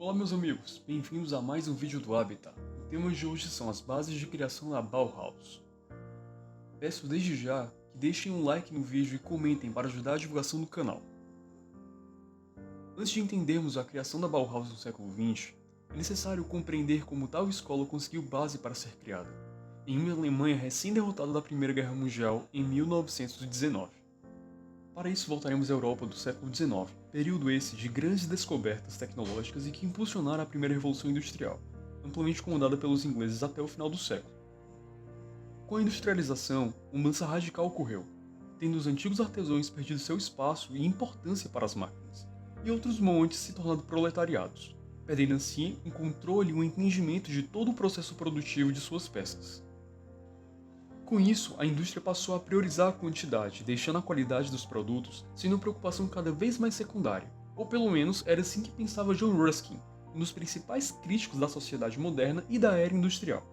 Olá meus amigos, bem-vindos a mais um vídeo do Habitat. O tema de hoje são as bases de criação da Bauhaus. Peço desde já que deixem um like no vídeo e comentem para ajudar a divulgação do canal. Antes de entendermos a criação da Bauhaus no século XX, é necessário compreender como tal escola conseguiu base para ser criada, em uma Alemanha recém-derrotada da Primeira Guerra Mundial em 1919. Para isso voltaremos à Europa do século XIX, período esse de grandes descobertas tecnológicas e que impulsionaram a primeira Revolução Industrial, amplamente comandada pelos ingleses até o final do século. Com a industrialização, uma mudança radical ocorreu, tendo os antigos artesãos perdido seu espaço e importância para as máquinas, e outros montes se tornando proletariados, perdendo assim um controle e um entendimento de todo o processo produtivo de suas peças. Com isso, a indústria passou a priorizar a quantidade, deixando a qualidade dos produtos sendo uma preocupação cada vez mais secundária, ou pelo menos era assim que pensava John Ruskin, um dos principais críticos da sociedade moderna e da era industrial.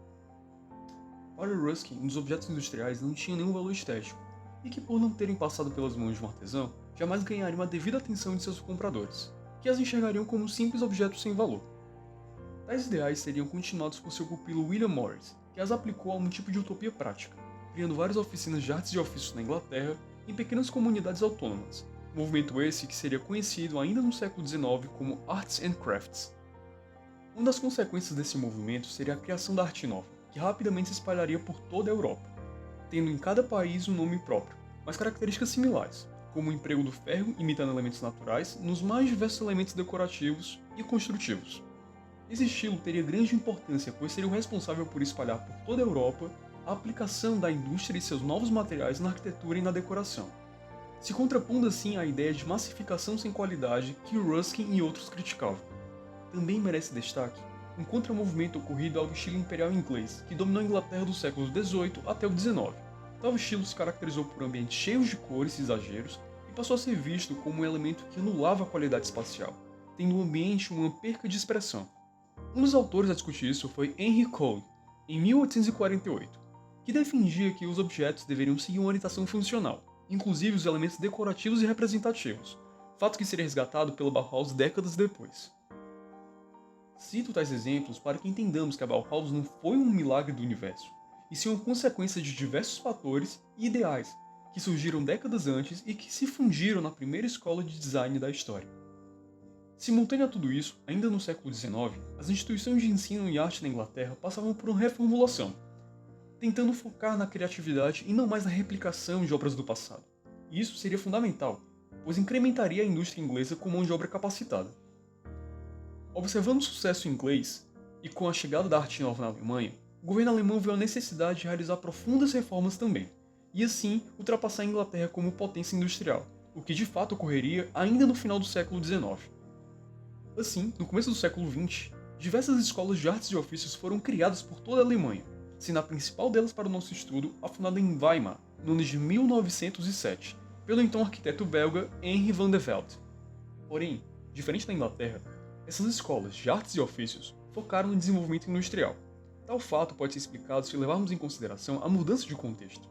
Para Ruskin, os objetos industriais não tinham nenhum valor estético, e que por não terem passado pelas mãos de um artesão, jamais ganhariam a devida atenção de seus compradores, que as enxergariam como simples objetos sem valor. Tais ideais seriam continuados por seu pupilo William Morris, que as aplicou a um tipo de utopia prática, criando várias oficinas de artes e ofícios na Inglaterra em pequenas comunidades autônomas, movimento esse que seria conhecido ainda no século XIX como Arts and Crafts. Uma das consequências desse movimento seria a criação da arte nova, que rapidamente se espalharia por toda a Europa, tendo em cada país um nome próprio, mas características similares, como o emprego do ferro imitando elementos naturais nos mais diversos elementos decorativos e construtivos. Esse estilo teria grande importância, pois seria o responsável por espalhar por toda a Europa a aplicação da indústria e seus novos materiais na arquitetura e na decoração, se contrapondo assim à ideia de massificação sem qualidade que Ruskin e outros criticavam. Também merece destaque um contramovimento ocorrido ao estilo imperial inglês, que dominou a Inglaterra do século XVIII até o XIX. Tal estilo se caracterizou por ambientes cheios de cores e exageros e passou a ser visto como um elemento que anulava a qualidade espacial, tendo o ambiente uma perca de expressão. Um dos autores a discutir isso foi Henry Cole, em 1848, que defendia que os objetos deveriam seguir uma orientação funcional, inclusive os elementos decorativos e representativos, fato que seria resgatado pela Bauhaus décadas depois. Cito tais exemplos para que entendamos que a Bauhaus não foi um milagre do universo, e sim uma consequência de diversos fatores e ideais que surgiram décadas antes e que se fundiram na primeira escola de design da história. Simultâneo a tudo isso, ainda no século XIX, as instituições de ensino e arte na Inglaterra passavam por uma reformulação, tentando focar na criatividade e não mais na replicação de obras do passado. E isso seria fundamental, pois incrementaria a indústria inglesa com mão de obra capacitada. Observando o sucesso inglês, e com a chegada da arte nova na Alemanha, o governo alemão viu a necessidade de realizar profundas reformas também, e assim ultrapassar a Inglaterra como potência industrial, o que de fato ocorreria ainda no final do século XIX. Assim, no começo do século XX, diversas escolas de artes e ofícios foram criadas por toda a Alemanha, sendo a principal delas para o nosso estudo a fundada em Weimar, no ano de 1907, pelo então arquiteto belga Henri van der Velde. Porém, diferente da Inglaterra, essas escolas de artes e ofícios focaram no desenvolvimento industrial. Tal fato pode ser explicado se levarmos em consideração a mudança de contexto.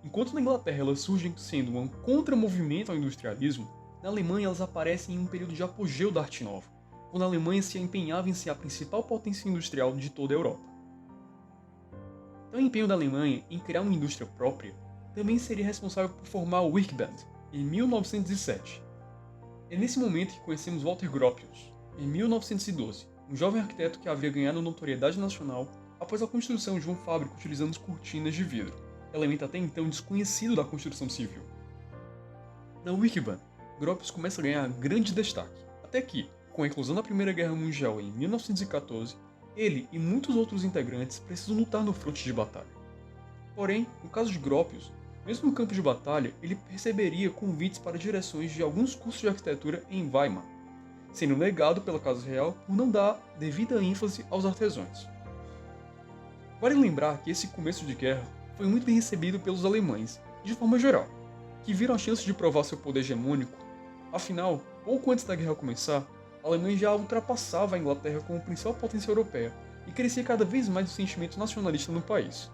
Enquanto na Inglaterra elas surgem sendo um contramovimento ao industrialismo, na Alemanha elas aparecem em um período de apogeu da arte nova, quando a Alemanha se empenhava em ser a principal potência industrial de toda a Europa. Então, o empenho da Alemanha em criar uma indústria própria também seria responsável por formar o Werkbund, em 1907. É nesse momento que conhecemos Walter Gropius, em 1912, um jovem arquiteto que havia ganhado notoriedade nacional após a construção de uma fábrica utilizando cortinas de vidro, elemento até então desconhecido da construção civil. Na Werkbund, Gropius começa a ganhar grande destaque, até que, com a eclosão da Primeira Guerra Mundial em 1914, ele e muitos outros integrantes precisam lutar no fronte de batalha. Porém, no caso de Gropius, mesmo no campo de batalha, ele receberia convites para direções de alguns cursos de arquitetura em Weimar, sendo negado pela Casa Real por não dar devida ênfase aos artesãos. Vale lembrar que esse começo de guerra foi muito bem recebido pelos alemães, de forma geral, que viram a chance de provar seu poder hegemônico. Afinal, pouco antes da guerra começar, a Alemanha já ultrapassava a Inglaterra como principal potência europeia e crescia cada vez mais o sentimento nacionalista no país.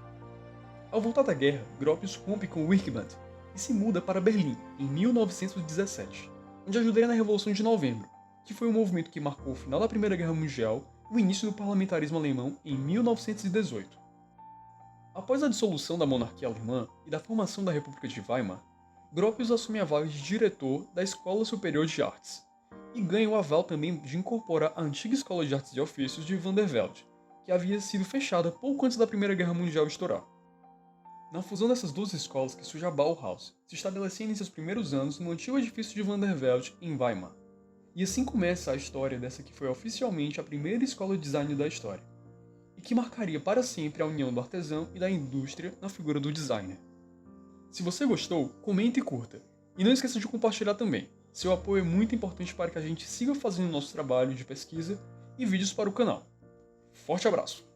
Ao voltar da guerra, Gropius rompe com o Werkbund e se muda para Berlim, em 1917, onde ajudaria na Revolução de Novembro, que foi um movimento que marcou o final da Primeira Guerra Mundial e o início do parlamentarismo alemão em 1918. Após a dissolução da monarquia alemã e da formação da República de Weimar, Gropius assume a vaga de diretor da Escola Superior de Artes, e ganha o aval também de incorporar a antiga Escola de Artes e Ofícios de Vandervelde, que havia sido fechada pouco antes da Primeira Guerra Mundial estourar. Na fusão dessas duas escolas que surge a Bauhaus, se estabelecendo em seus primeiros anos no antigo edifício de Vandervelde, em Weimar. E assim começa a história dessa que foi oficialmente a primeira escola de design da história, e que marcaria para sempre a união do artesão e da indústria na figura do designer. Se você gostou, comente e curta. E não esqueça de compartilhar também. Seu apoio é muito importante para que a gente siga fazendo nosso trabalho de pesquisa e vídeos para o canal. Forte abraço!